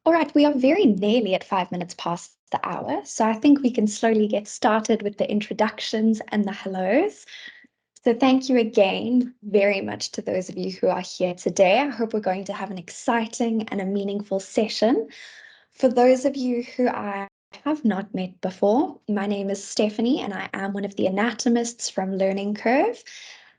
All right, we are very nearly at 5 minutes past the hour, so I think we can slowly get started with the introductions and the hellos. So thank you again very much to those of you who are here today. I hope we're going to have an exciting and a meaningful session. For those of you who I have not met before, my name is Stephanie and I am one of the anatomists from Learning Curve.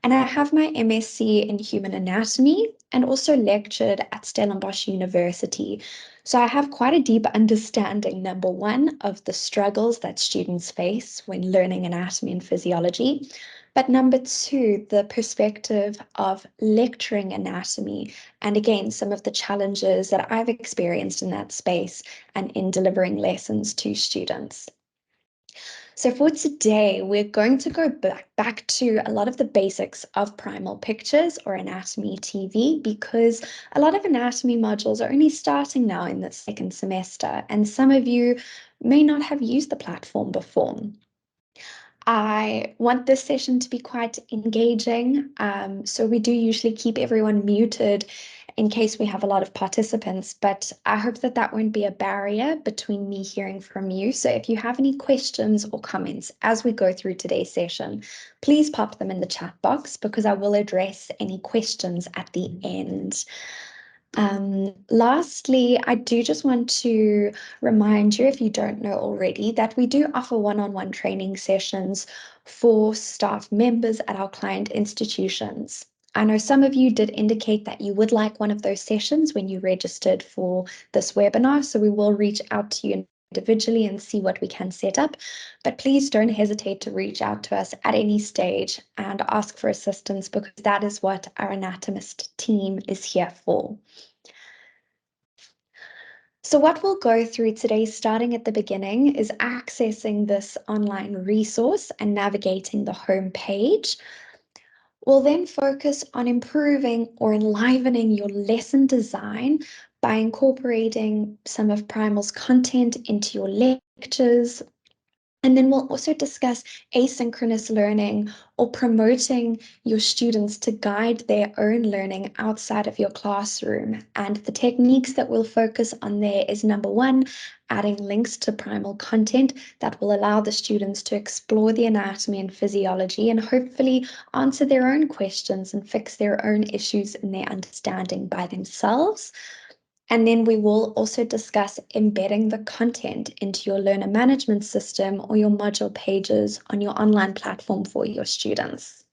And I have my MSc in Human Anatomy and also lectured at Stellenbosch University. So I have quite a deep understanding, number one, of the struggles that students face when learning anatomy and physiology. But number two, the perspective of lecturing anatomy, and again, some of the challenges that I've experienced in that space and in delivering lessons to students. So for today, we're going to go back to a lot of the basics of Primal Pictures or Anatomy TV, because a lot of anatomy modules are only starting now in the second semester, and some of you may not have used the platform before. I want this session to be quite engaging, so we do usually keep everyone muted in case we have a lot of participants, but I hope that that won't be a barrier between me hearing from you. So if you have any questions or comments as we go through today's session, please pop them in the chat box because I will address any questions at the end. Lastly, I do just want to remind you, if you don't know already, that we do offer one-on-one training sessions for staff members at our client institutions. I know some of you did indicate that you would like one of those sessions when you registered for this webinar, so we will reach out to you individually and see what we can set up. But please don't hesitate to reach out to us at any stage and ask for assistance, because that is what our anatomist team is here for. So what we'll go through today, starting at the beginning, is accessing this online resource and navigating the home page. We'll then focus on improving or enlivening your lesson design by incorporating some of Primal's content into your lectures. And then we'll also discuss asynchronous learning, or promoting your students to guide their own learning outside of your classroom. And the techniques that we'll focus on there is, number one, adding links to Primal content that will allow the students to explore the anatomy and physiology and hopefully answer their own questions and fix their own issues in their understanding by themselves. And then we will also discuss embedding the content into your learner management system or your module pages on your online platform for your students.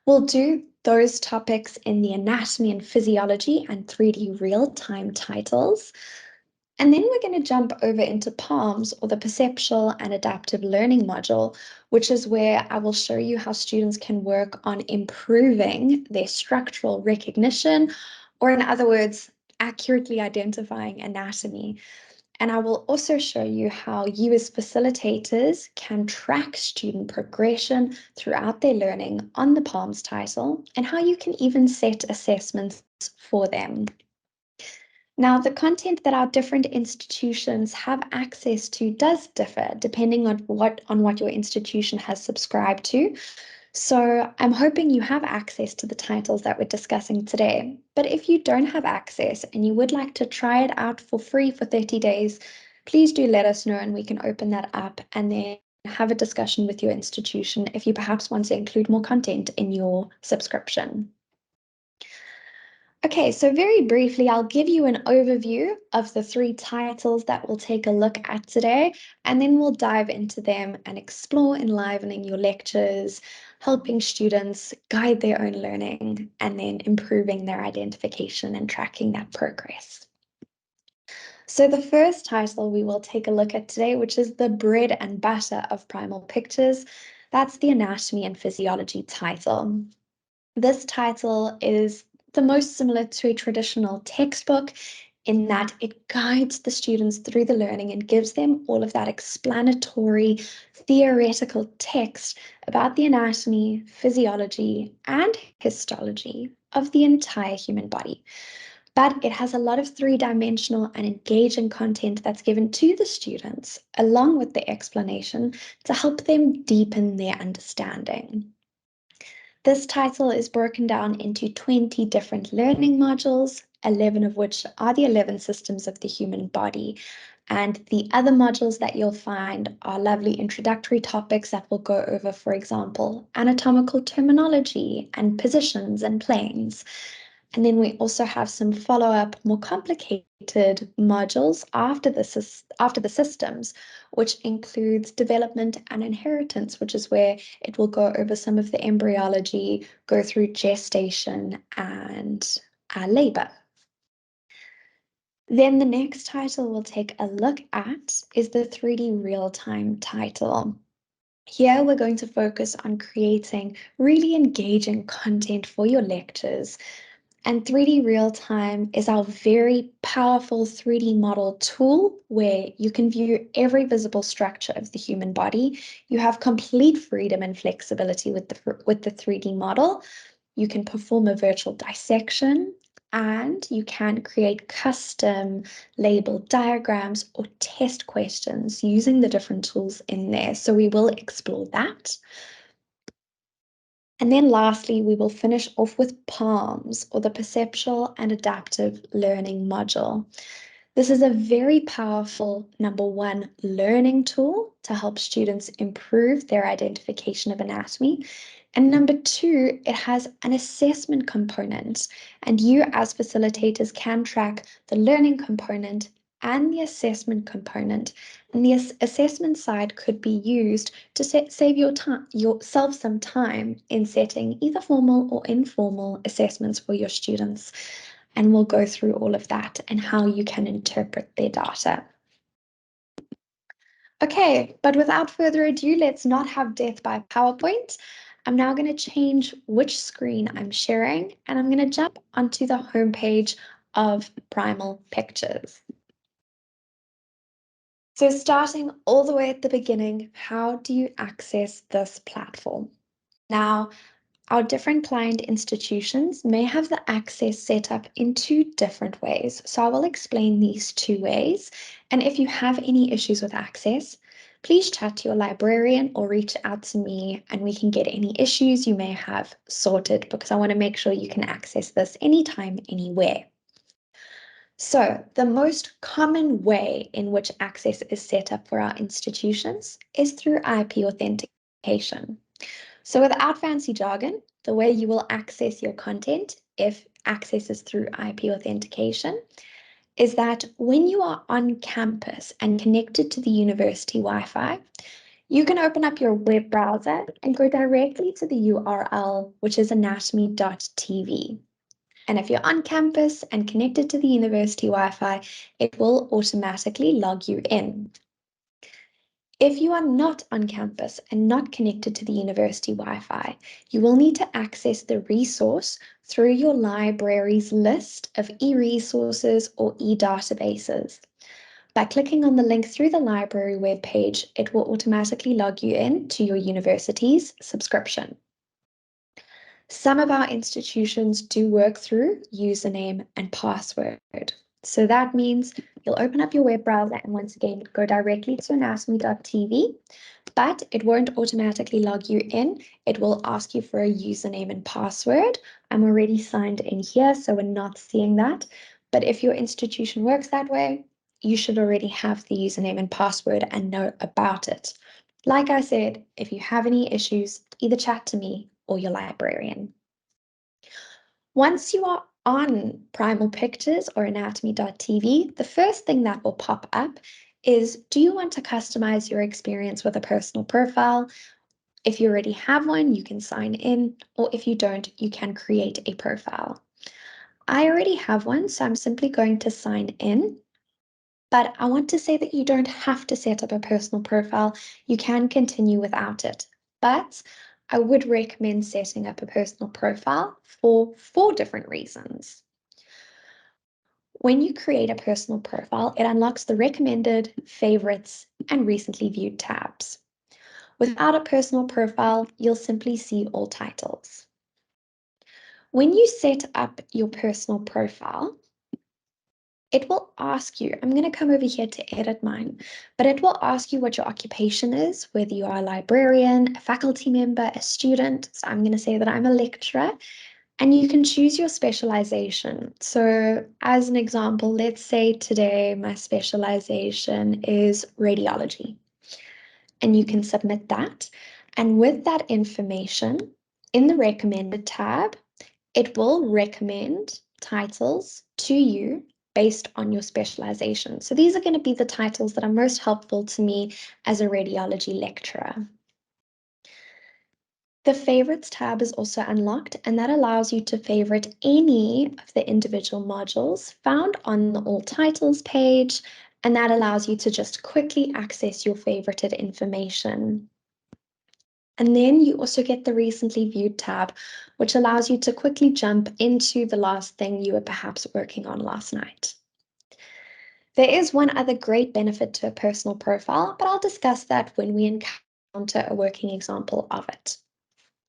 We'll do those topics in the anatomy and physiology and 3D real-time titles. And then we're going to jump over into PALMS, or the Perceptual and Adaptive Learning module, which is where I will show you how students can work on improving their structural recognition, or in other words, accurately identifying anatomy. And I will also show you how you as facilitators can track student progression throughout their learning on the PALMS title, and how you can even set assessments for them. Now, the content that our different institutions have access to does differ depending on what your institution has subscribed to. So I'm hoping you have access to the titles that we're discussing today. But if you don't have access and you would like to try it out for free for 30 days, please do let us know and we can open that up and then have a discussion with your institution if you perhaps want to include more content in your subscription. Okay, so very briefly, I'll give you an overview of the 3 titles that we'll take a look at today, and then we'll dive into them and explore enlivening your lectures, helping students guide their own learning, and then improving their identification and tracking that progress. So the first title we will take a look at today, which is the bread and butter of Primal Pictures, that's the Anatomy and Physiology title. This title is the most similar to a traditional textbook in that it guides the students through the learning and gives them all of that explanatory, theoretical text about the anatomy, physiology, and histology of the entire human body. But it has a lot of 3-dimensional and engaging content that's given to the students, along with the explanation, to help them deepen their understanding. This title is broken down into 20 different learning modules, 11 of which are the 11 systems of the human body. And the other modules that you'll find are lovely introductory topics that will go over, for example, anatomical terminology and positions and planes. And then we also have some follow-up, more complicated modules after the systems, which includes development and inheritance, which is where it will go over some of the embryology, go through gestation and labor. Then the next title we'll take a look at is the 3D real-time title. Here we're going to focus on creating really engaging content for your lectures. And 3D real-time is our very powerful 3D model tool where you can view every visible structure of the human body. You have complete freedom and flexibility with the 3D model. You can perform a virtual dissection, and you can create custom labeled diagrams or test questions using the different tools in there. So we will explore that. And then lastly, we will finish off with PALMS, or the Perceptual and Adaptive Learning module. This is a very powerful, number one, learning tool to help students improve their identification of anatomy. And number two, it has an assessment component, and you as facilitators can track the learning component and the assessment component. And the assessment side could be used to save yourself some time in setting either formal or informal assessments for your students. And we'll go through all of that and how you can interpret their data. Okay, but without further ado, let's not have death by PowerPoint. I'm now going to change which screen I'm sharing, and I'm going to jump onto the homepage of Primal Pictures. So starting all the way at the beginning, how do you access this platform? Now, our different client institutions may have the access set up in two different ways. So I will explain these two ways. And if you have any issues with access, please chat to your librarian or reach out to me and we can get any issues you may have sorted, because I want to make sure you can access this anytime, anywhere. So the most common way in which access is set up for our institutions is through IP authentication. So without fancy jargon, the way you will access your content, if access is through IP authentication, is that when you are on campus and connected to the university Wi-Fi, you can open up your web browser and go directly to the URL, which is anatomy.tv. And if you're on campus and connected to the university Wi-Fi, it will automatically log you in. If you are not on campus and not connected to the university Wi-Fi, you will need to access the resource through your library's list of e-resources or e-databases. By clicking on the link through the library webpage, it will automatically log you in to your university's subscription. Some of our institutions do work through username and password. So that means you'll open up your web browser and once again go directly to anatomy.tv, but it won't automatically log you in. It will ask you for a username and password. I'm already signed in here, so we're not seeing that. But if your institution works that way, you should already have the username and password and know about it. Like I said, if you have any issues, either chat to me or your librarian. Once you are on Primal Pictures or anatomy.tv, the first thing that will pop up is, do you want to customize your experience with a personal profile? If you already have one, you can sign in, or if you don't, you can create a profile. I already have one, so I'm simply going to sign in. But I want to say that you don't have to set up a personal profile. You can continue without it. But I would recommend setting up a personal profile for 4 different reasons. When you create a personal profile, it unlocks the recommended, favorites, and recently viewed tabs. Without a personal profile, you'll simply see all titles. When you set up your personal profile, it will ask you, I'm going to come over here to edit mine, but it will ask you what your occupation is, whether you are a librarian, a faculty member, a student. So I'm going to say that I'm a lecturer. And you can choose your specialization. So as an example, let's say today my specialization is radiology. And you can submit that. And with that information, in the recommended tab, it will recommend titles to you based on your specialization. So these are going to be the titles that are most helpful to me as a radiology lecturer. The favorites tab is also unlocked, and that allows you to favorite any of the individual modules found on the all titles page, and that allows you to just quickly access your favorited information. And then you also get the recently viewed tab, which allows you to quickly jump into the last thing you were perhaps working on last night. There is one other great benefit to a personal profile, but I'll discuss that when we encounter a working example of it.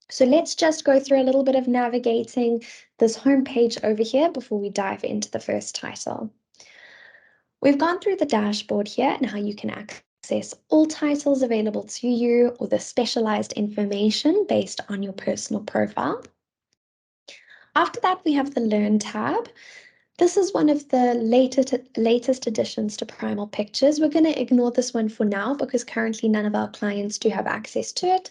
So let's just go through a little bit of navigating this homepage over here before we dive into the first title. We've gone through the dashboard here and how you can access all titles available to you or the specialized information based on your personal profile. After that, we have the Learn tab. This is one of the latest additions to Primal Pictures. We're going to ignore this one for now because currently none of our clients do have access to it.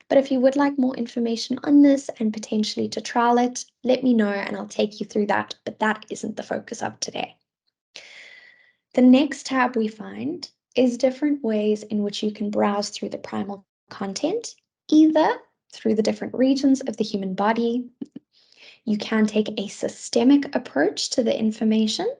But if you would like more information on this and potentially to trial it, let me know and I'll take you through that. But that isn't the focus of today. The next tab we find is different ways in which you can browse through the Primal content, either through the different regions of the human body. You can take a systemic approach to the information.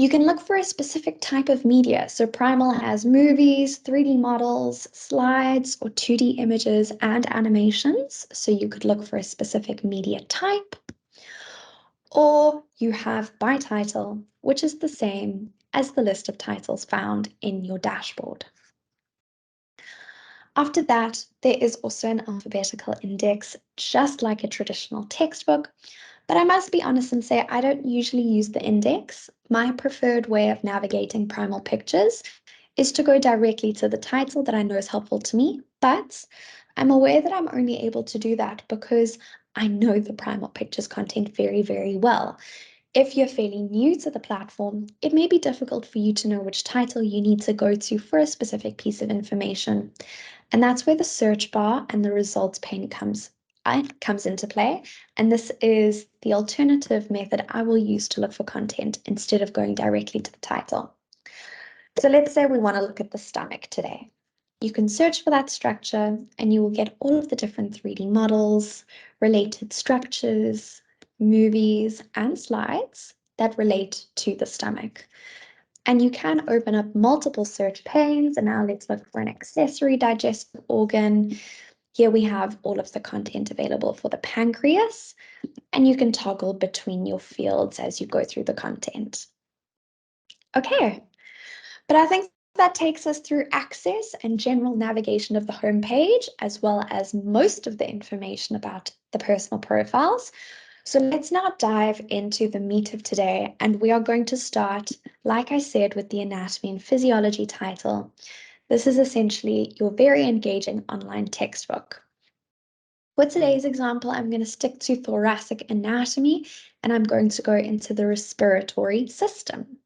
You can look for a specific type of media. So Primal has movies, 3D models, slides, or 2D images and animations. So you could look for a specific media type. Or you have by title, which is the same as the list of titles found in your dashboard. After that, there is also an alphabetical index, just like a traditional textbook. But I must be honest and say I don't usually use the index. My preferred way of navigating Primal Pictures is to go directly to the title that I know is helpful to me, but I'm aware that I'm only able to do that because I know the Primal Pictures content very, very well. If you're fairly new to the platform, it may be difficult for you to know which title you need to go to for a specific piece of information. And that's where the search bar and the results pane comes into play. And this is the alternative method I will use to look for content instead of going directly to the title. So let's say we want to look at the stomach today. You can search for that structure and you will get all of the different 3D models, related structures, movies, and slides that relate to the stomach. And you can open up multiple search panes. And now let's look for an accessory digestive organ. Here we have all of the content available for the pancreas, and you can toggle between your fields as you go through the content. Okay, but I think that takes us through access and general navigation of the homepage, as well as most of the information about the personal profiles. So let's now dive into the meat of today, and we are going to start, like I said, with the Anatomy and Physiology title. This is essentially your very engaging online textbook. For today's example, I'm going to stick to thoracic anatomy, and I'm going to go into the respiratory system.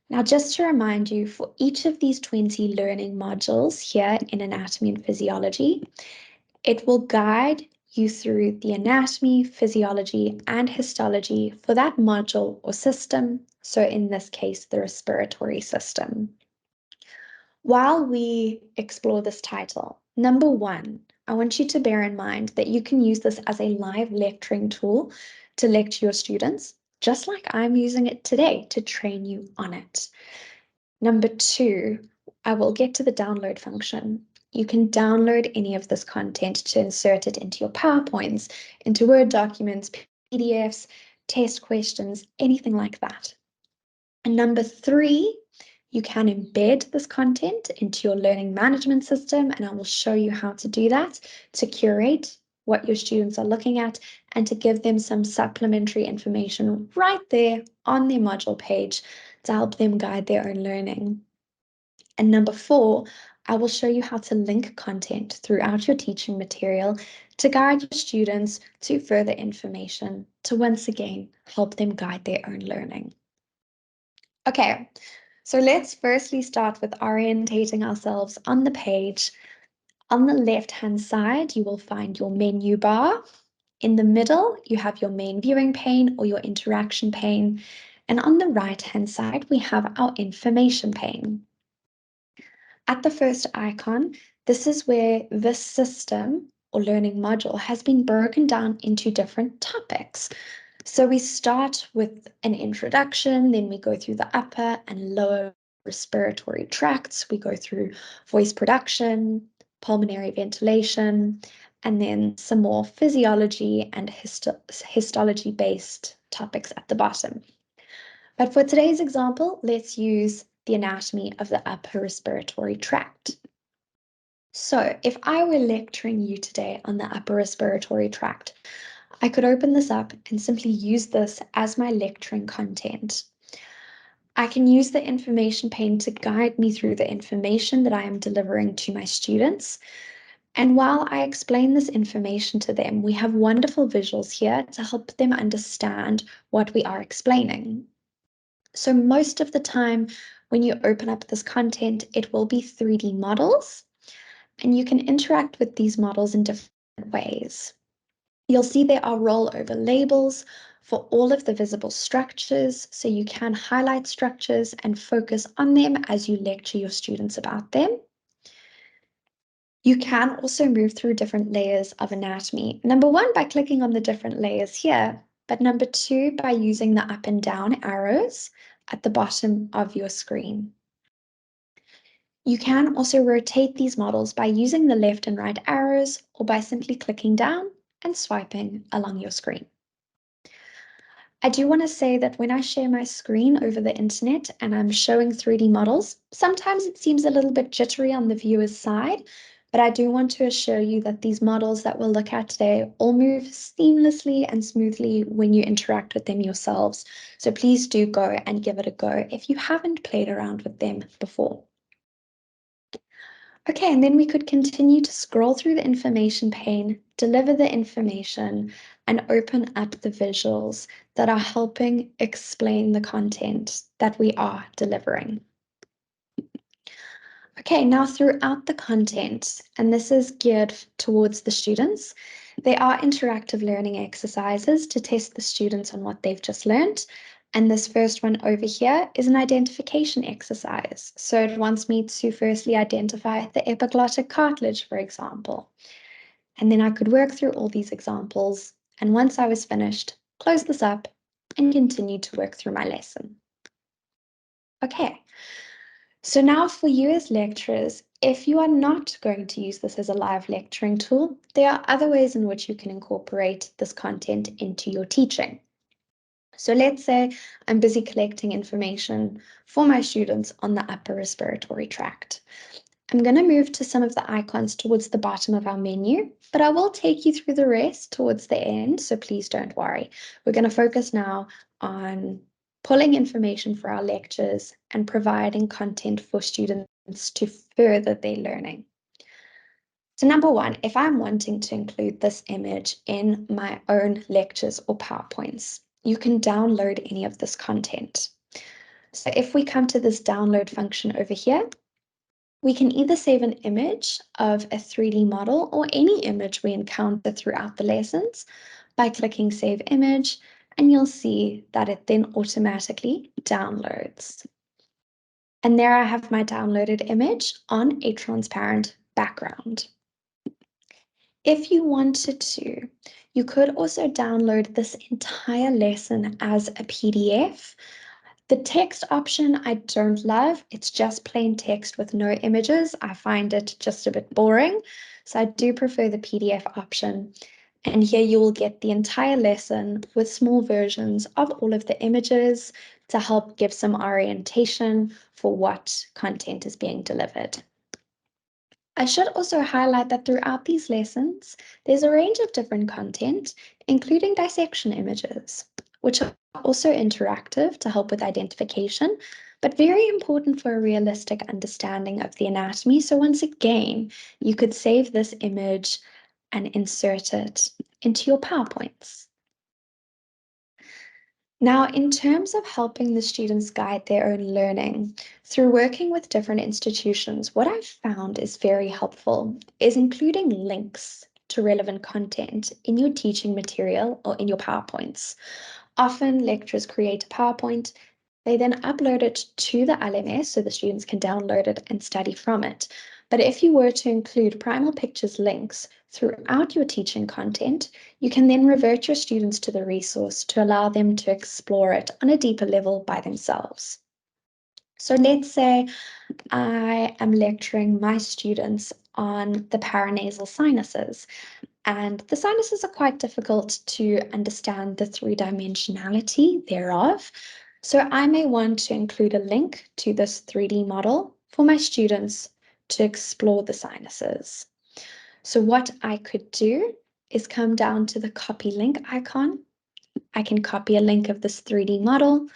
Now, just to remind you, for each of these 20 learning modules here in Anatomy and Physiology, it will guide you through the anatomy, physiology, and histology for that module or system. So in this case, the respiratory system. While we explore this title, number one, I want you to bear in mind that you can use this as a live lecturing tool to lecture your students, just like I'm using it today to train you on it. Number two, I will get to the download function. You can download any of this content to insert it into your PowerPoints, into Word documents, PDFs, test questions, anything like that. And number three, you can embed this content into your learning management system, and I will show you how to do that to curate what your students are looking at and to give them some supplementary information right there on their module page to help them guide their own learning. And number four, I will show you how to link content throughout your teaching material to guide your students to further information to once again help them guide their own learning. Okay, so let's firstly start with orientating ourselves on the page. On the left-hand side, you will find your menu bar. In the middle, you have your main viewing pane or your interaction pane. And on the right-hand side, we have our information pane. At the first icon, this is where this system or learning module has been broken down into different topics. So we start with an introduction, then we go through the upper and lower respiratory tracts. We go through voice production, pulmonary ventilation, and then some more physiology and histology-based topics at the bottom. But for today's example, let's use the anatomy of the upper respiratory tract. So if I were lecturing you today on the upper respiratory tract, I could open this up and simply use this as my lecturing content. I can use the information pane to guide me through the information that I am delivering to my students. And while I explain this information to them, we have wonderful visuals here to help them understand what we are explaining. So most of the time, when you open up this content, it will be 3D models, and you can interact with these models in different ways. You'll see there are rollover labels for all of the visible structures, so you can highlight structures and focus on them as you lecture your students about them. You can also move through different layers of anatomy. Number one, by clicking on the different layers here, but number two, by using the up and down arrows at the bottom of your screen. You can also rotate these models by using the left and right arrows or by simply clicking down and swiping along your screen. I do want to say that when I share my screen over the internet and I'm showing 3D models, sometimes it seems a little bit jittery on the viewer's side, but I do want to assure you that these models that we'll look at today all move seamlessly and smoothly when you interact with them yourselves. So please do go and give it a go if you haven't played around with them before. Okay, and then we could continue to scroll through the information pane, deliver the information, and open up the visuals that are helping explain the content that we are delivering. Okay, now throughout the content, and this is geared towards the students, there are interactive learning exercises to test the students on what they've just learned. And this first one over here is an identification exercise. So it wants me to firstly identify the epiglottic cartilage, for example. And then I could work through all these examples. And once I was finished, close this up and continue to work through my lesson. Okay. So now for you as lecturers, if you are not going to use this as a live lecturing tool, there are other ways in which you can incorporate this content into your teaching. So let's say I'm busy collecting information for my students on the upper respiratory tract. I'm going to move to some of the icons towards the bottom of our menu, but I will take you through the rest towards the end, so please don't worry. We're going to focus now on pulling information for our lectures and providing content for students to further their learning. So number one, if I'm wanting to include this image in my own lectures or PowerPoints, you can download any of this content. So if we come to this download function over here, we can either save an image of a 3D model or any image we encounter throughout the lessons by clicking Save Image, and you'll see that it then automatically downloads. And there I have my downloaded image on a transparent background. If you wanted to, you could also download this entire lesson as a PDF. The text option I don't love. It's just plain text with no images. I find it just a bit boring. So I do prefer the PDF option. And here you will get the entire lesson with small versions of all of the images to help give some orientation for what content is being delivered. I should also highlight that throughout these lessons, there's a range of different content, including dissection images, which are also interactive to help with identification, but very important for a realistic understanding of the anatomy. So once again, you could save this image and insert it into your PowerPoints. Now, in terms of helping the students guide their own learning, through working with different institutions, what I've found is very helpful is including links to relevant content in your teaching material or in your PowerPoints. Often lecturers create a PowerPoint, they then upload it to the LMS so the students can download it and study from it. But if you were to include Primal Pictures links throughout your teaching content, you can then revert your students to the resource to allow them to explore it on a deeper level by themselves. So let's say I am lecturing my students on the paranasal sinuses. And the sinuses are quite difficult to understand the three-dimensionality thereof. So I may want to include a link to this 3D model for my students to explore the sinuses. So what I could do is come down to the copy link icon. I can copy a link of this 3D model,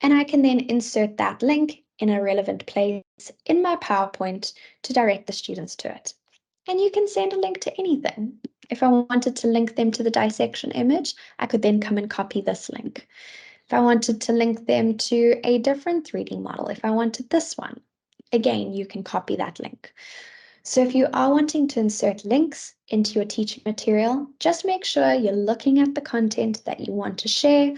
and I can then insert that link in a relevant place in my PowerPoint to direct the students to it. And you can send a link to anything. If I wanted to link them to the dissection image, I could then come and copy this link. If I wanted to link them to a different 3D model, if I wanted this one, again, you can copy that link. So if you are wanting to insert links into your teaching material, just make sure you're looking at the content that you want to share,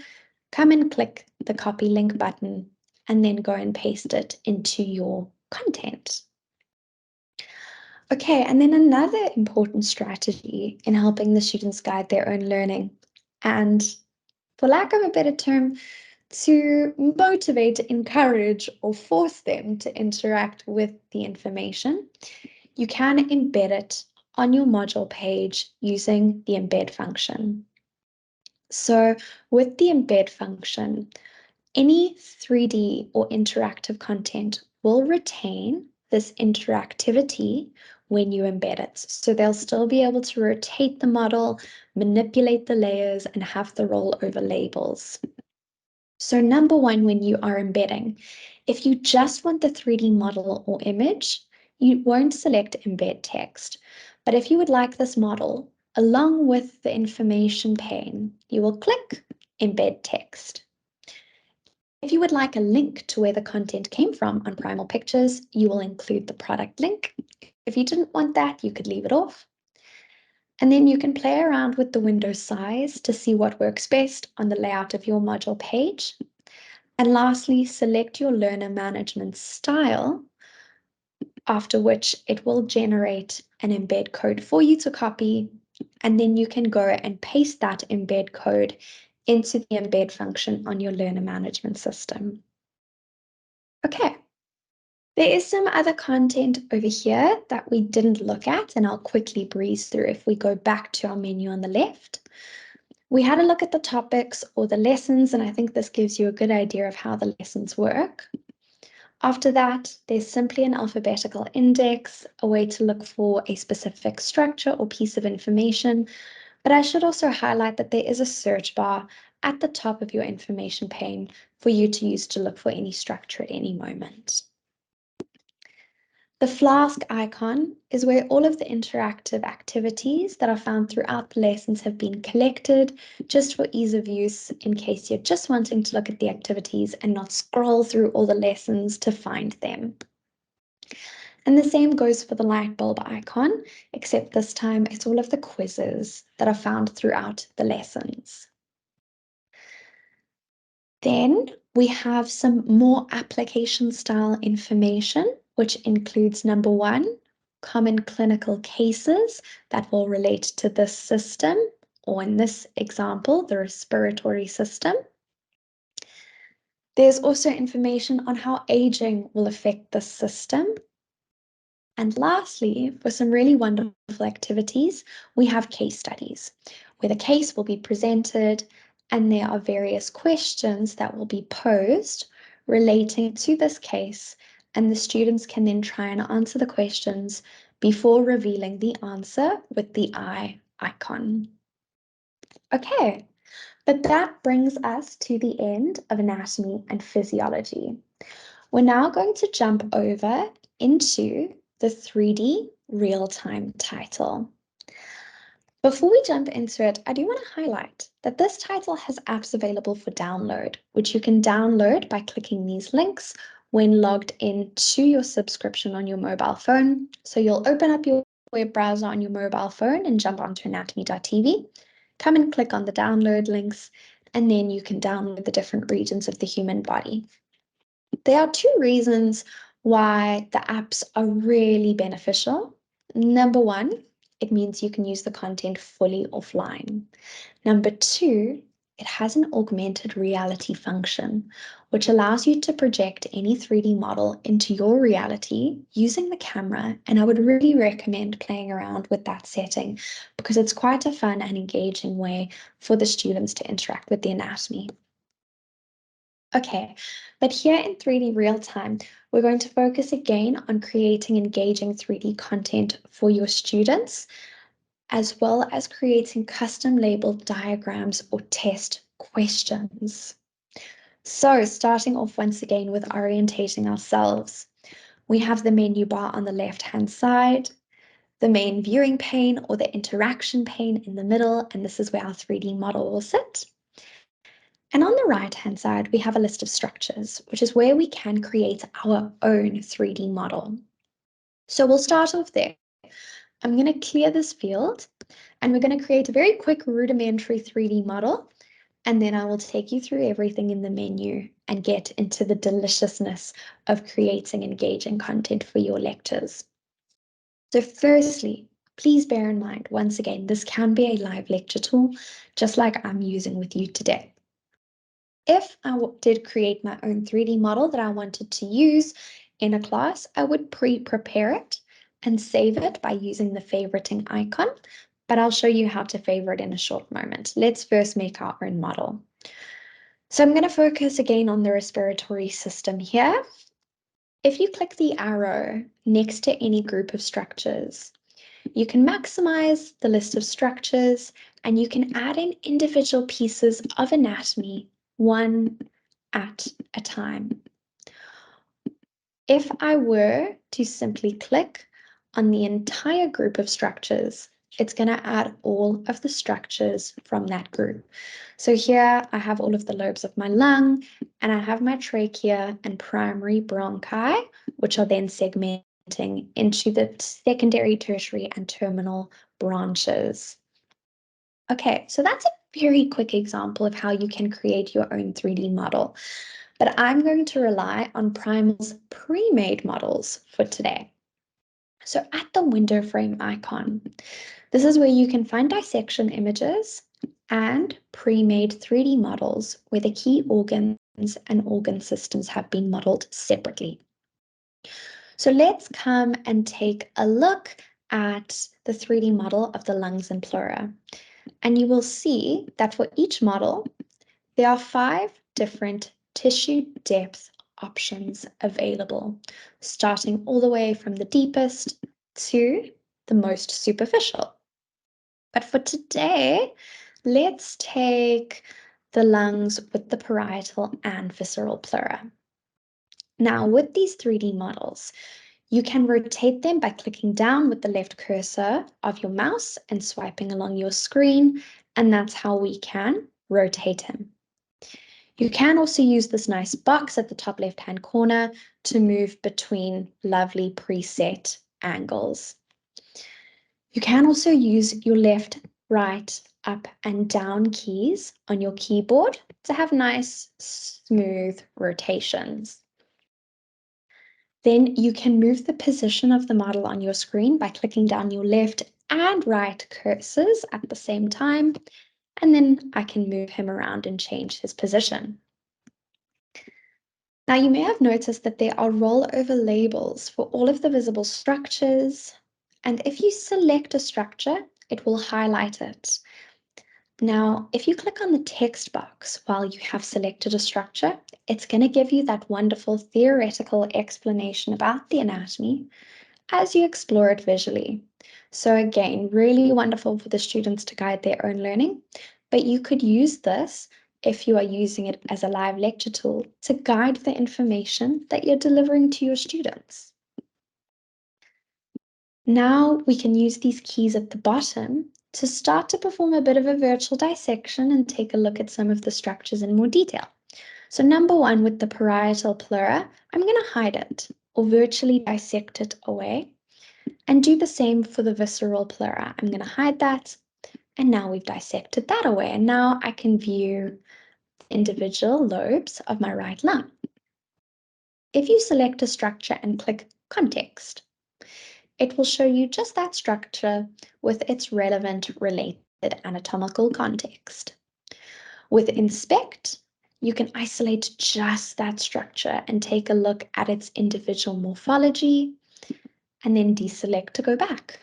come and click the copy link button, and then go and paste it into your content. Okay, and then another important strategy in helping the students guide their own learning, and for lack of a better term, to motivate, encourage, or force them to interact with the information, you can embed it on your module page using the embed function. So with the embed function, any 3D or interactive content will retain this interactivity when you embed it. So they'll still be able to rotate the model, manipulate the layers, and have the rollover labels. So number one, when you are embedding, if you just want the 3D model or image, you won't select embed text. But if you would like this model, along with the information pane, you will click embed text. If you would like a link to where the content came from on Primal Pictures, you will include the product link. If you didn't want that, you could leave it off. And then you can play around with the window size to see what works best on the layout of your module page. And lastly, select your learner management style, after which it will generate an embed code for you to copy. And then you can go and paste that embed code into the embed function on your learner management system. Okay, there is some other content over here that we didn't look at, and I'll quickly breeze through if we go back to our menu on the left. We had a look at the topics or the lessons, and I think this gives you a good idea of how the lessons work. After that, there's simply an alphabetical index, a way to look for a specific structure or piece of information. But I should also highlight that there is a search bar at the top of your information pane for you to use to look for any structure at any moment. The flask icon is where all of the interactive activities that are found throughout the lessons have been collected, just for ease of use in case you're just wanting to look at the activities and not scroll through all the lessons to find them. And the same goes for the light bulb icon, except this time it's all of the quizzes that are found throughout the lessons. Then we have some more application style information, which includes number one, common clinical cases that will relate to this system, or in this example, the respiratory system. There's also information on how aging will affect the system. And lastly, for some really wonderful activities, we have case studies, where the case will be presented and there are various questions that will be posed relating to this case, and the students can then try and answer the questions before revealing the answer with the eye icon. Okay, but that brings us to the end of anatomy and physiology. We're now going to jump over into the 3D real-time title. Before we jump into it, I do want to highlight that this title has apps available for download, which you can download by clicking these links when logged into your subscription on your mobile phone. So you'll open up your web browser on your mobile phone and jump onto anatomy.tv, come and click on the download links, and then you can download the different regions of the human body. There are two reasons why the apps are really beneficial. Number one, it means you can use the content fully offline. Number two, it has an augmented reality function, which allows you to project any 3D model into your reality using the camera. And I would really recommend playing around with that setting because it's quite a fun and engaging way for the students to interact with the anatomy. Okay, but here in 3D real time, we're going to focus again on creating engaging 3D content for your students, as well as creating custom labeled diagrams or test questions. So starting off once again with orientating ourselves, we have the menu bar on the left-hand side, the main viewing pane or the interaction pane in the middle, and this is where our 3D model will sit. And on the right-hand side, we have a list of structures, which is where we can create our own 3D model. So we'll start off there. I'm going to clear this field, and we're going to create a very quick rudimentary 3D model, and then I will take you through everything in the menu and get into the deliciousness of creating engaging content for your lectures. So firstly, please bear in mind, once again, this can be a live lecture tool, just like I'm using with you today. If I did create my own 3D model that I wanted to use in a class, I would pre-prepare it and save it by using the favoriting icon, but I'll show you how to favorite in a short moment. Let's first make our own model. So I'm going to focus again on the respiratory system here. If you click the arrow next to any group of structures, you can maximize the list of structures and you can add in individual pieces of anatomy one at a time. If I were to simply click on the entire group of structures, it's going to add all of the structures from that group. So here I have all of the lobes of my lung, and I have my trachea and primary bronchi, which are then segmenting into the secondary, tertiary, and terminal branches. Okay, so that's a very quick example of how you can create your own 3D model. But I'm going to rely on Primal's pre-made models for today. So at the window frame icon, this is where you can find dissection images and pre-made 3D models where the key organs and organ systems have been modeled separately. So let's come and take a look at the 3D model of the lungs and pleura. And you will see that for each model, there are 5 different tissue depth options available, starting all the way from the deepest to the most superficial. But for today, let's take the lungs with the parietal and visceral pleura. Now, with these 3D models, you can rotate them by clicking down with the left cursor of your mouse and swiping along your screen, and that's how we can rotate him. You can also use this nice box at the top left-hand corner to move between lovely preset angles. You can also use your left, right, up, and down keys on your keyboard to have nice, smooth rotations. Then you can move the position of the model on your screen by clicking down your left and right cursors at the same time, and then I can move him around and change his position. Now you may have noticed that there are rollover labels for all of the visible structures, and if you select a structure, it will highlight it. Now, if you click on the text box while you have selected a structure, it's going to give you that wonderful theoretical explanation about the anatomy as you explore it visually. So again, really wonderful for the students to guide their own learning, but you could use this if you are using it as a live lecture tool to guide the information that you're delivering to your students. Now we can use these keys at the bottom to start to perform a bit of a virtual dissection and take a look at some of the structures in more detail. So number one, with the parietal pleura, I'm going to hide it or virtually dissect it away, and do the same for the visceral pleura. I'm going to hide that, and now we've dissected that away, and now I can view individual lobes of my right lung. If you select a structure and click Context, it will show you just that structure with its relevant related anatomical context. With Inspect, you can isolate just that structure and take a look at its individual morphology, and then deselect to go back.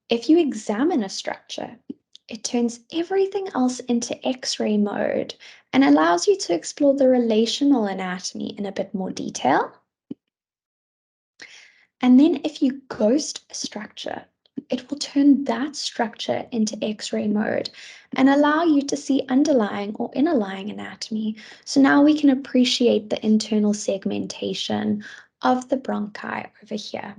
If you examine a structure, it turns everything else into X-ray mode and allows you to explore the relational anatomy in a bit more detail. And then if you ghost a structure, it will turn that structure into X-ray mode and allow you to see underlying or inner-lying anatomy. So now we can appreciate the internal segmentation of the bronchi over here.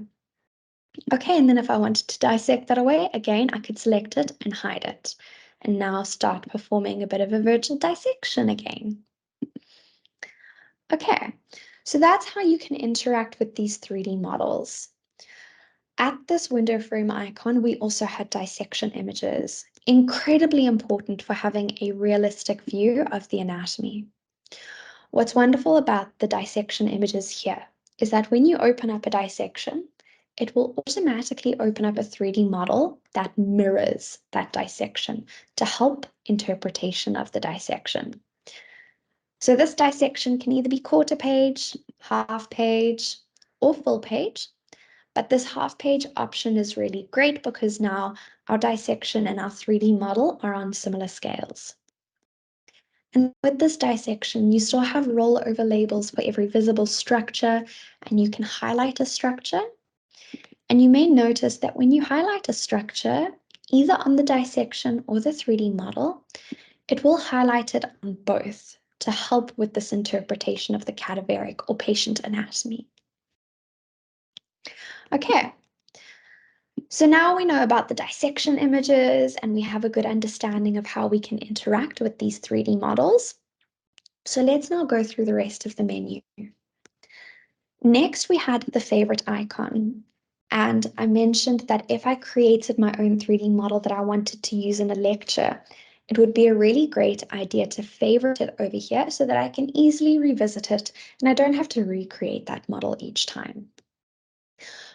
Okay, and then if I wanted to dissect that away, again, I could select it and hide it. And now start performing a bit of a virtual dissection again. Okay, so that's how you can interact with these 3D models. At this window frame icon, we also had dissection images, incredibly important for having a realistic view of the anatomy. What's wonderful about the dissection images here is that when you open up a dissection, it will automatically open up a 3D model that mirrors that dissection to help interpretation of the dissection. So this dissection can either be quarter page, half page, or full page, but this half page option is really great because now our dissection and our 3D model are on similar scales. And with this dissection, you still have rollover labels for every visible structure, and you can highlight a structure. And you may notice that when you highlight a structure, either on the dissection or the 3D model, it will highlight it on both to help with this interpretation of the cadaveric or patient anatomy. Okay, so now we know about the dissection images and we have a good understanding of how we can interact with these 3D models. So let's now go through the rest of the menu. Next, we had the favorite icon. And I mentioned that if I created my own 3D model that I wanted to use in a lecture, it would be a really great idea to favorite it over here so that I can easily revisit it and I don't have to recreate that model each time.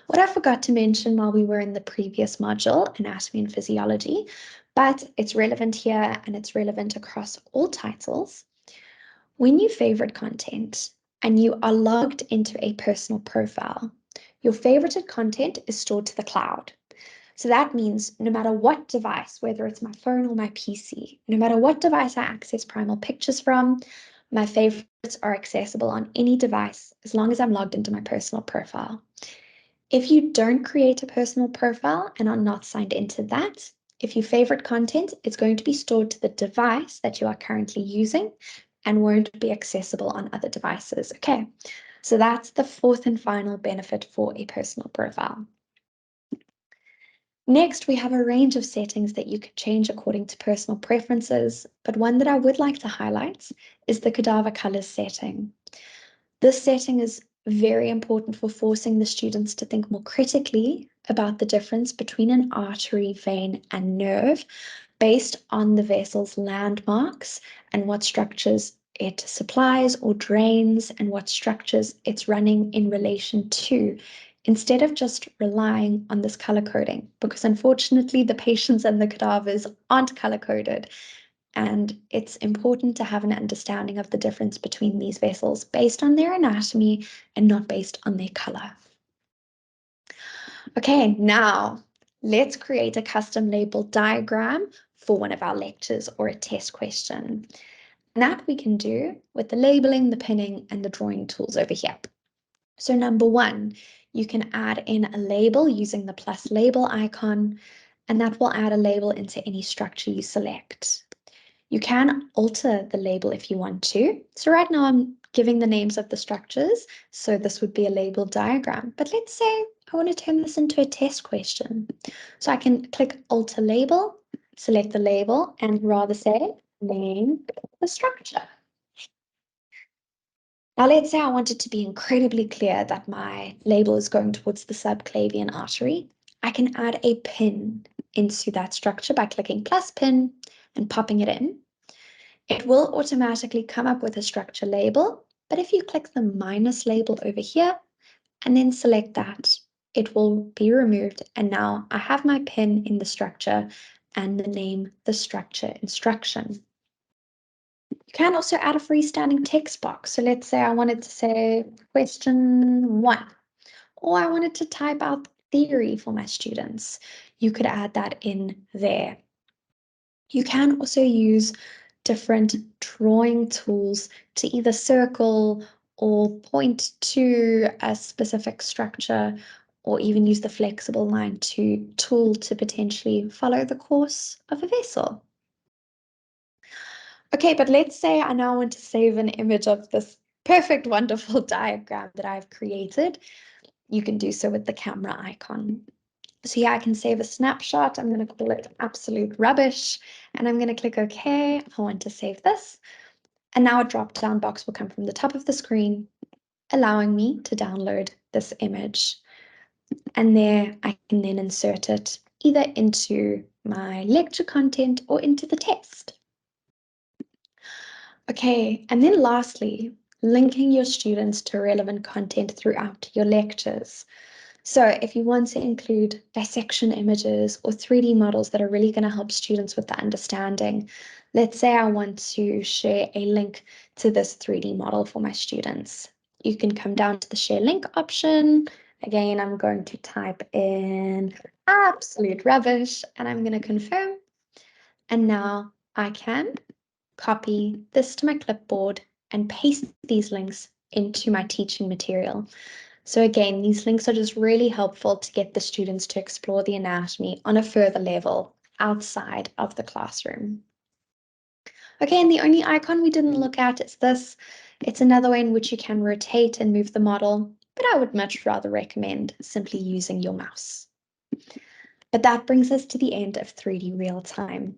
What I forgot to mention while we were in the previous module, Anatomy and Physiology, but it's relevant here and it's relevant across all titles. When you favorite content and you are logged into a personal profile, your favorited content is stored to the cloud. So that means no matter what device, whether it's my phone or my PC, no matter what device I access Primal Pictures from, my favorites are accessible on any device as long as I'm logged into my personal profile. If you don't create a personal profile and are not signed into that, if you favorite content, it's going to be stored to the device that you are currently using and won't be accessible on other devices. Okay, so that's the fourth and final benefit for a personal profile. Next, we have a range of settings that you could change according to personal preferences, but one that I would like to highlight is the cadaver colors setting. This setting is very important for forcing the students to think more critically about the difference between an artery, vein, and nerve based on the vessel's landmarks and what structures it supplies or drains and what structures it's running in relation to, instead of just relying on this color coding, because unfortunately the patients and the cadavers aren't color coded. And it's important to have an understanding of the difference between these vessels based on their anatomy and not based on their color. Okay, now let's create a custom label diagram for one of our lectures or a test question. And that we can do with the labeling, the pinning, and the drawing tools over here. So number one, you can add in a label using the plus label icon, and that will add a label into any structure you select. You can alter the label if you want to. So right now I'm giving the names of the structures. So this would be a label diagram. But let's say I want to turn this into a test question. So I can click alter label, select the label, and rather say name the structure. Now let's say I want it to be incredibly clear that my label is going towards the subclavian artery. I can add a pin into that structure by clicking plus pin and popping it in. It will automatically come up with a structure label, but if you click the minus label over here and then select that, it will be removed. And now I have my pin in the structure and the name the structure instruction. You can also add a freestanding text box. So let's say I wanted to say question 1, or I wanted to type out theory for my students. You could add that in there. You can also use different drawing tools to either circle or point to a specific structure, or even use the flexible line tool to potentially follow the course of a vessel. Okay, but let's say I now want to save an image of this perfect, wonderful diagram that I've created. You can do so with the camera icon. So yeah, I can save a snapshot. I'm going to call it absolute rubbish. And I'm going to click OK. I want to save this. And now a drop-down box will come from the top of the screen, allowing me to download this image. And there I can then insert it either into my lecture content or into the test. Okay, and then lastly, linking your students to relevant content throughout your lectures. So if you want to include dissection images or 3D models that are really going to help students with the understanding, let's say I want to share a link to this 3D model for my students. You can come down to the share link option. Again, I'm going to type in absolute rubbish and I'm going to confirm. And now I can copy this to my clipboard and paste these links into my teaching material. So again, these links are just really helpful to get the students to explore the anatomy on a further level outside of the classroom. Okay, and the only icon we didn't look at is this. It's another way in which you can rotate and move the model, but I would much rather recommend simply using your mouse. But that brings us to the end of 3D real time.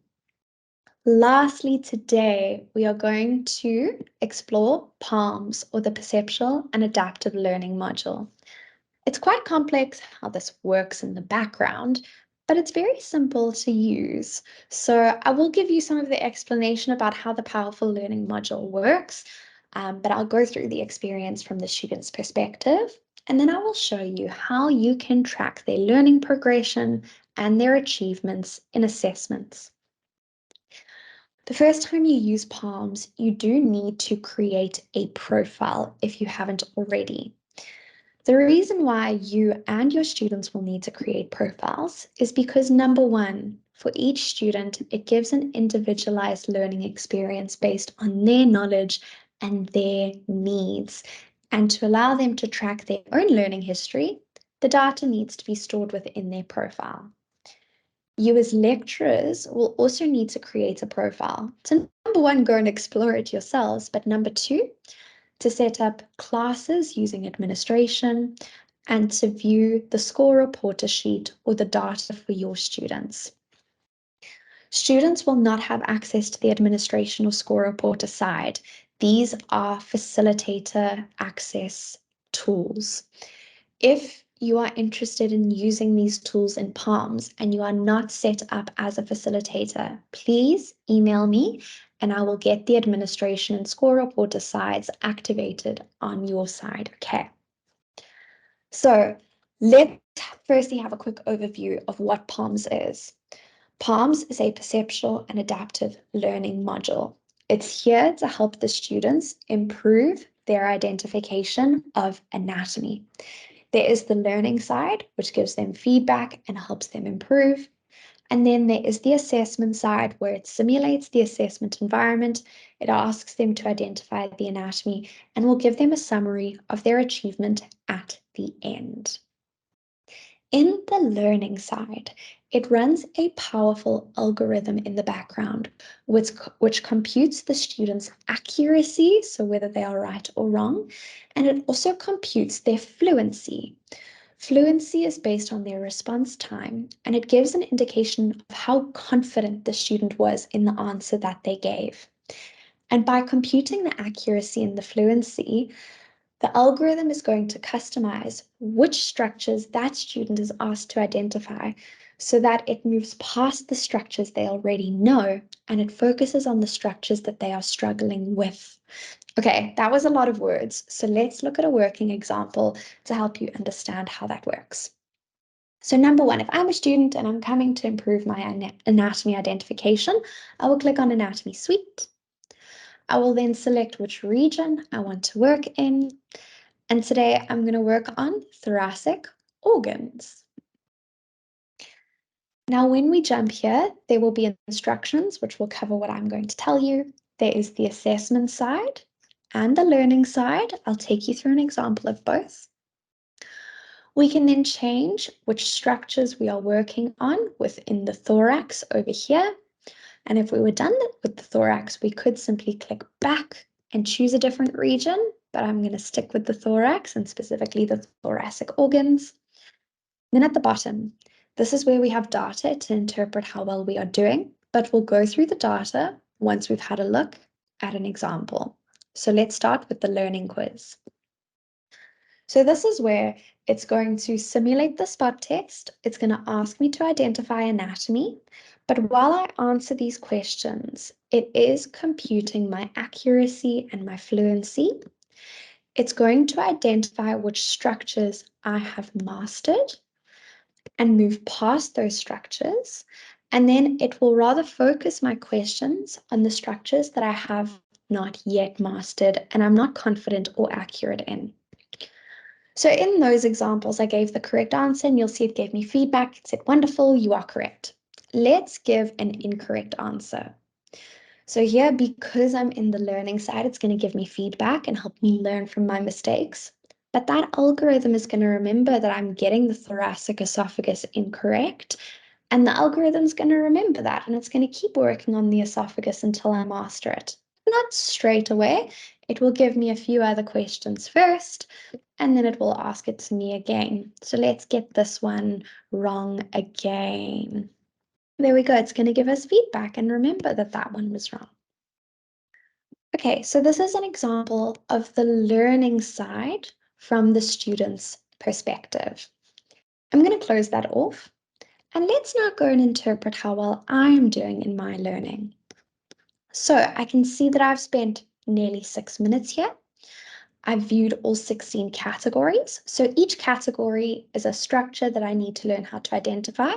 Lastly, today we are going to explore PALMS, or the Perceptual and Adaptive Learning module. It's quite complex how this works in the background, but it's very simple to use. So I will give you some of the explanation about how the Powerful Learning module works, but I'll go through the experience from the student's perspective, and then I will show you how you can track their learning progression and their achievements in assessments. The first time you use PALMS, you do need to create a profile if you haven't already. The reason why you and your students will need to create profiles is because, number one, for each student, it gives an individualized learning experience based on their knowledge and their needs. And to allow them to track their own learning history, the data needs to be stored within their profile. You as lecturers will also need to create a profile. So number one, go and explore it yourselves. But number two, to set up classes using administration and to view the score reporter sheet or the data for your students. Students will not have access to the administration or score reporter side. These are facilitator access tools. If you are interested in using these tools in PALMS and you are not set up as a facilitator, please email me and I will get the administration and score reporter sides activated on your side, okay? So let's firstly have a quick overview of what PALMS is. PALMS is a perceptual and adaptive learning module. It's here to help the students improve their identification of anatomy. There is the learning side, which gives them feedback and helps them improve. And then there is the assessment side, where it simulates the assessment environment. It asks them to identify the anatomy and will give them a summary of their achievement at the end. In the learning side, it runs a powerful algorithm in the background, which computes the student's accuracy, so whether they are right or wrong, and it also computes their fluency. Fluency is based on their response time, and it gives an indication of how confident the student was in the answer that they gave. And by computing the accuracy and the fluency, the algorithm is going to customize which structures that student is asked to identify so that it moves past the structures they already know and it focuses on the structures that they are struggling with. Okay, that was a lot of words. So let's look at a working example to help you understand how that works. So number one, if I'm a student and I'm coming to improve my anatomy identification, I will click on Anatomy Suite. I will then select which region I want to work in. And today I'm going to work on thoracic organs. Now, when we jump here, there will be instructions which will cover what I'm going to tell you. There is the assessment side and the learning side. I'll take you through an example of both. We can then change which structures we are working on within the thorax over here. And if we were done with the thorax, we could simply click back and choose a different region, but I'm going to stick with the thorax and specifically the thoracic organs. Then at the bottom, this is where we have data to interpret how well we are doing, but we'll go through the data once we've had a look at an example. So let's start with the learning quiz. So this is where it's going to simulate the spot test. It's going to ask me to identify anatomy. But while I answer these questions, it is computing my accuracy and my fluency. It's going to identify which structures I have mastered and move past those structures. And then it will rather focus my questions on the structures that I have not yet mastered and I'm not confident or accurate in. So in those examples, I gave the correct answer and you'll see it gave me feedback. It said, wonderful, you are correct. Let's give an incorrect answer. So here, because I'm in the learning side, it's going to give me feedback and help me learn from my mistakes. But that algorithm is going to remember that I'm getting the thoracic esophagus incorrect. And the algorithm's going to remember that. And it's going to keep working on the esophagus until I master it. Not straight away. It will give me a few other questions first, and then it will ask it to me again. So let's get this one wrong again. There we go. It's going to give us feedback and remember that that one was wrong. Okay, so this is an example of the learning side from the student's perspective. I'm going to close that off. And let's now go and interpret how well I'm doing in my learning. So I can see that I've spent nearly 6 minutes here. I've viewed all 16 categories. So each category is a structure that I need to learn how to identify.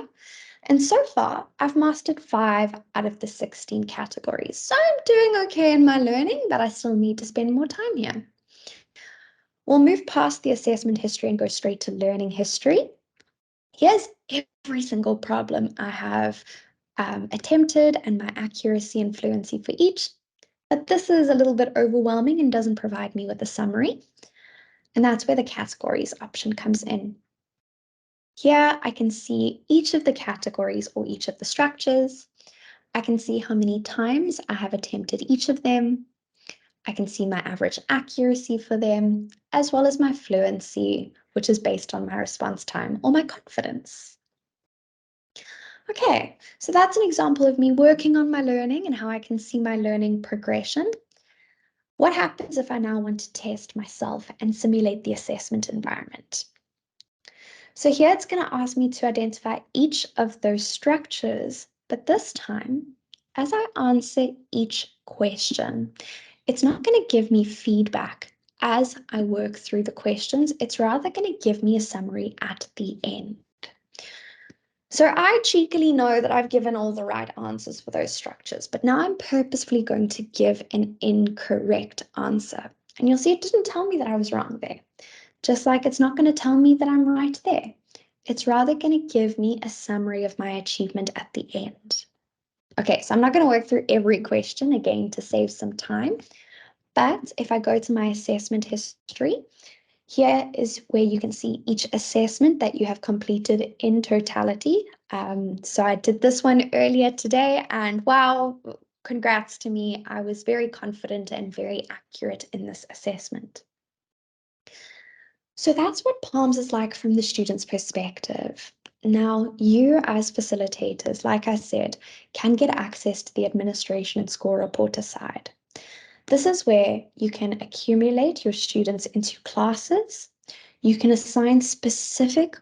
And so far, I've mastered 5 out of the 16 categories. So I'm doing okay in my learning, but I still need to spend more time here. We'll move past the assessment history and go straight to learning history. Here's every single problem I have attempted and my accuracy and fluency for each. But this is a little bit overwhelming and doesn't provide me with a summary. And that's where the categories option comes in. Here I can see each of the categories or each of the structures. I can see how many times I have attempted each of them. I can see my average accuracy for them, as well as my fluency, which is based on my response time or my confidence. Okay, so that's an example of me working on my learning and how I can see my learning progression. What happens if I now want to test myself and simulate the assessment environment? So here it's going to ask me to identify each of those structures, but this time, as I answer each question, it's not going to give me feedback as I work through the questions. It's rather going to give me a summary at the end. So I cheekily know that I've given all the right answers for those structures, but now I'm purposefully going to give an incorrect answer. And you'll see it didn't tell me that I was wrong there. Just like it's not going to tell me that I'm right there. It's rather going to give me a summary of my achievement at the end. Okay, so I'm not going to work through every question again to save some time. But if I go to my assessment history, Here is where you can see each assessment that you have completed in totality. So I did this one earlier today, and wow, congrats to me. I was very confident and very accurate in this assessment. So that's what PALMS is like from the student's perspective. Now, you as facilitators, like I said, can get access to the administration and score reporter side. This is where you can accumulate your students into classes. You can assign specific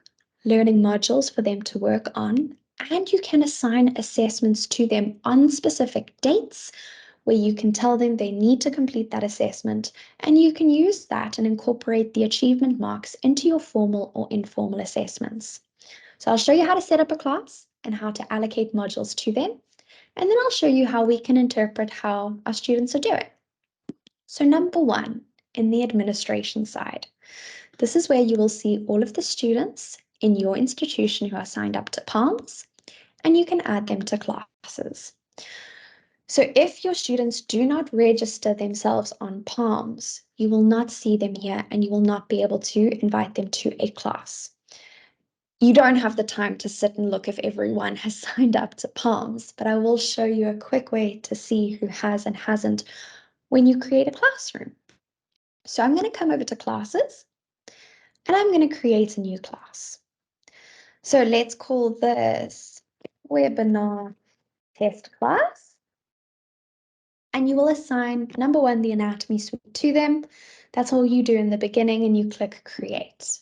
learning modules for them to work on, and you can assign assessments to them on specific dates where you can tell them they need to complete that assessment, and you can use that and incorporate the achievement marks into your formal or informal assessments. So I'll show you how to set up a class and how to allocate modules to them, and then I'll show you how we can interpret how our students are doing. So number one, in the administration side, this is where you will see all of the students in your institution who are signed up to PALMS, and you can add them to classes. So if your students do not register themselves on PALMS, you will not see them here and you will not be able to invite them to a class. You don't have the time to sit and look if everyone has signed up to PALMS, but I will show you a quick way to see who has and hasn't when you create a classroom. So I'm going to come over to classes and I'm going to create a new class. So let's call this webinar test class. And you will assign number one, the anatomy suite to them. That's all you do in the beginning and you click create.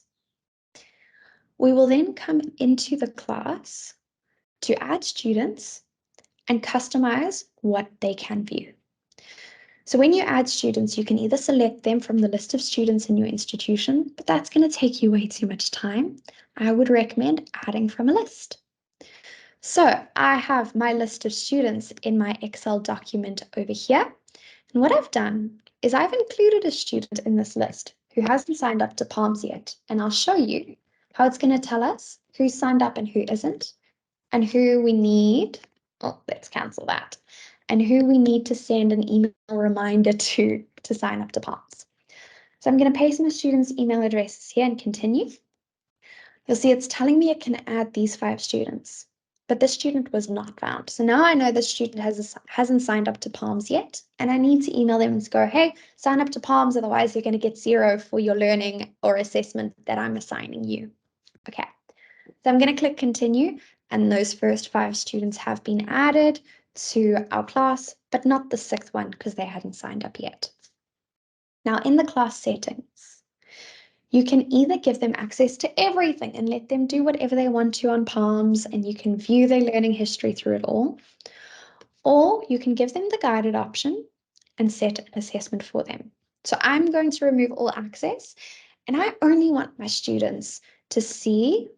We will then come into the class to add students and customize what they can view. So when you add students, you can either select them from the list of students in your institution, but that's going to take you way too much time. I would recommend adding from a list. So I have my list of students in my Excel document over here. And what I've done is I've included a student in this list who hasn't signed up to PALMS yet. And I'll show you how it's going to tell us who's signed up and who isn't, and who we need. Oh, let's cancel that. And who we need to send an email reminder to sign up to PALMS. So I'm going to paste my students' email addresses here and continue. You'll see it's telling me it can add these 5 students, but this student was not found. So now I know this student hasn't signed up to PALMS yet, and I need to email them and go, hey, sign up to PALMS, otherwise you're going to get 0 for your learning or assessment that I'm assigning you. Okay, so I'm going to click continue, and those first 5 students have been added to our class, but not the 6th one because they hadn't signed up yet. Now in the class settings, you can either give them access to everything and let them do whatever they want to on PALMS, and you can view their learning history through it all, or you can give them the guided option and set an assessment for them. So I'm going to remove all access, and I only want my students to see,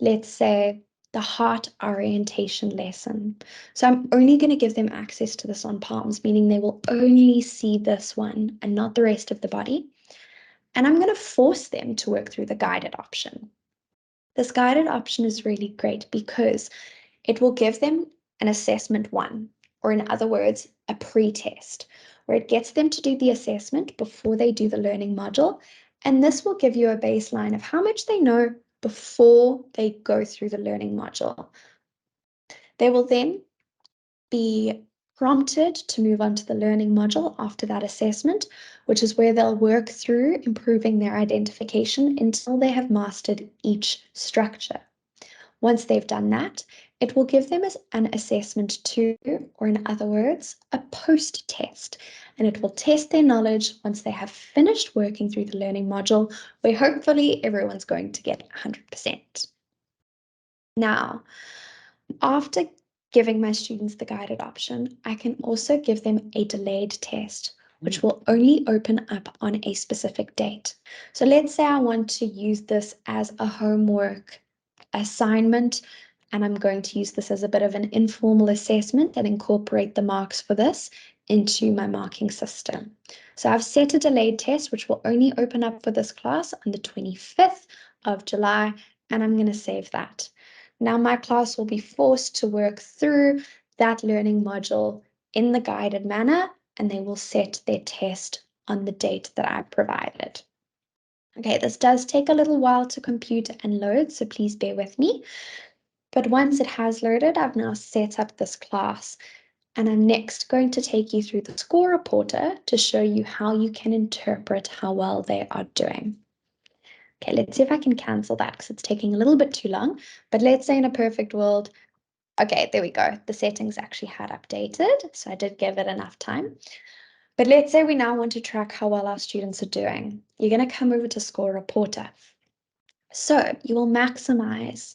let's say, the heart orientation lesson. So I'm only going to give them access to this on PALMS, meaning they will only see this one and not the rest of the body. And I'm going to force them to work through the guided option. This guided option is really great because it will give them an assessment 1, or in other words, a pre-test, where it gets them to do the assessment before they do the learning module. And this will give you a baseline of how much they know before they go through the learning module. They will then be prompted to move on to the learning module after that assessment, which is where they'll work through improving their identification until they have mastered each structure. Once they've done that, it will give them an assessment 2, or in other words, a post-test, and it will test their knowledge once they have finished working through the learning module, where hopefully everyone's going to get 100%. Now, after giving my students the guided option, I can also give them a delayed test, which will only open up on a specific date. So let's say I want to use this as a homework assignment, and I'm going to use this as a bit of an informal assessment and incorporate the marks for this into my marking system. So I've set a delayed test, which will only open up for this class on the 25th of July, and I'm going to save that. Now my class will be forced to work through that learning module in the guided manner, and they will set their test on the date that I provided. Okay, this does take a little while to compute and load, so please bear with me. But once it has loaded, I've now set up this class, and I'm next going to take you through the score reporter to show you how you can interpret how well they are doing. Okay, let's see if I can cancel that because it's taking a little bit too long. But let's say in a perfect world, okay, there we go. The settings actually had updated, so I did give it enough time. But let's say we now want to track how well our students are doing. You're going to come over to Score Reporter. So you will maximize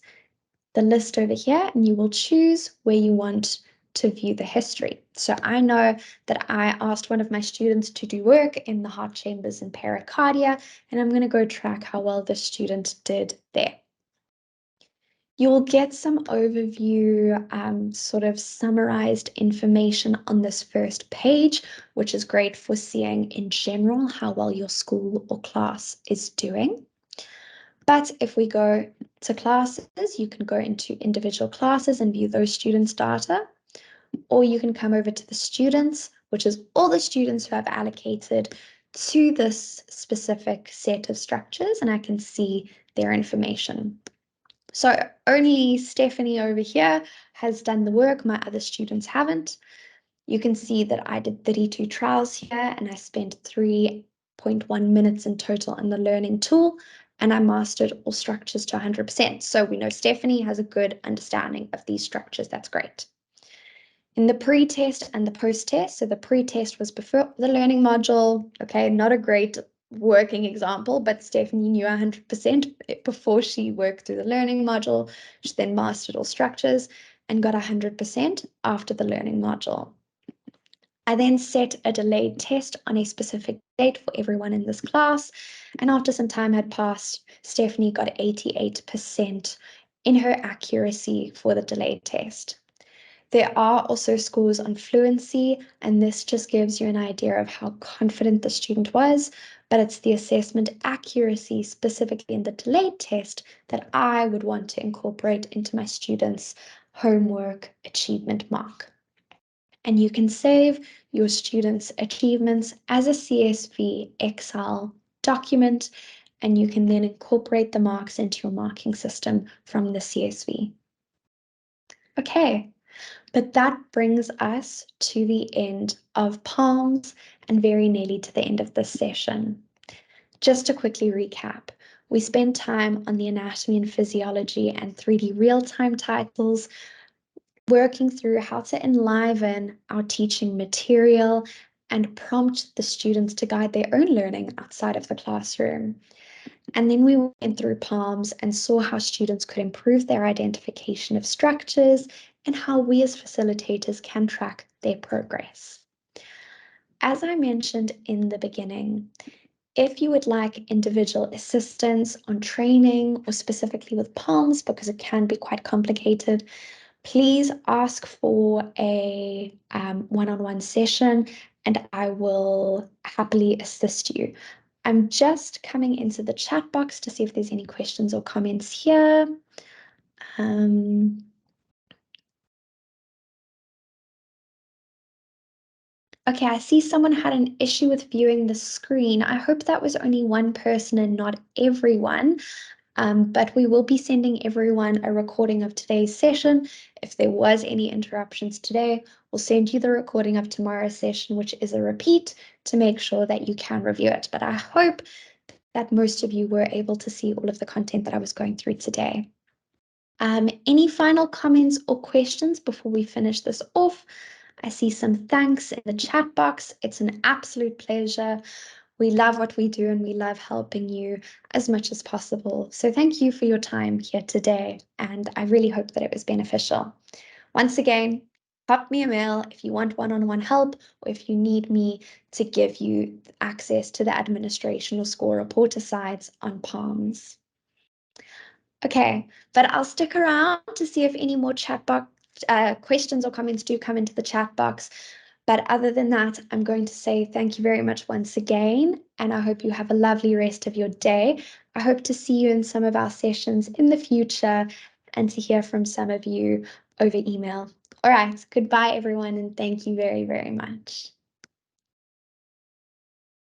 the list over here and you will choose where you want to view the history. So I know that I asked one of my students to do work in the heart chambers and pericardia, and I'm going to go track how well the student did there. You will get some overview, sort of summarized information on this first page, which is great for seeing in general how well your school or class is doing. But if we go to classes, you can go into individual classes and view those students' data, or you can come over to the students, which is all the students who have allocated to this specific set of structures, and I can see their information. So only Stephanie over here has done the work, my other students haven't. You can see that I did 32 trials here and I spent 3.1 minutes in total on the learning tool, and I mastered all structures to 100%. So we know Stephanie has a good understanding of these structures. That's great. In the pre-test and the post-test, so the pre-test was before the learning module. Okay, not a great working example, but Stephanie knew 100% before she worked through the learning module. She then mastered all structures and got 100% after the learning module. I then set a delayed test on a specific date for everyone in this class, and after some time had passed, Stephanie got 88% in her accuracy for the delayed test. There are also scores on fluency, and this just gives you an idea of how confident the student was, but it's the assessment accuracy, specifically in the delayed test, that I would want to incorporate into my students' homework achievement mark. And you can save your students' achievements as a CSV Excel document, and you can then incorporate the marks into your marking system from the CSV. Okay. But that brings us to the end of PALMS and very nearly to the end of this session. Just to quickly recap, we spent time on the anatomy and physiology and 3D real-time titles, working through how to enliven our teaching material and prompt the students to guide their own learning outside of the classroom. And then we went through PALMS and saw how students could improve their identification of structures and how we as facilitators can track their progress. As I mentioned in the beginning, if you would like individual assistance on training or specifically with PALMS, because it can be quite complicated, please ask for a one-on-one session and I will happily assist you. I'm just coming into the chat box to see if there's any questions or comments here. Okay, I see someone had an issue with viewing the screen. I hope that was only one person and not everyone. But we will be sending everyone a recording of today's session. If there was any interruptions today, we'll send you the recording of tomorrow's session, which is a repeat, to make sure that you can review it. But I hope that most of you were able to see all of the content that I was going through today. Any final comments or questions before we finish this off? I see some thanks in the chat box. It's an absolute pleasure. We love what we do and we love helping you as much as possible. So thank you for your time here today, and I really hope that it was beneficial. Once again, pop me a mail if you want one-on-one help or if you need me to give you access to the administration or score reporter sites on PALMS. Okay, but I'll stick around to see if any more chat box questions or comments do come into the chat box. But other than that, I'm going to say thank you very much once again, and I hope you have a lovely rest of your day. I hope to see you in some of our sessions in the future and to hear from some of you over email. All right, goodbye everyone, and thank you very, very much.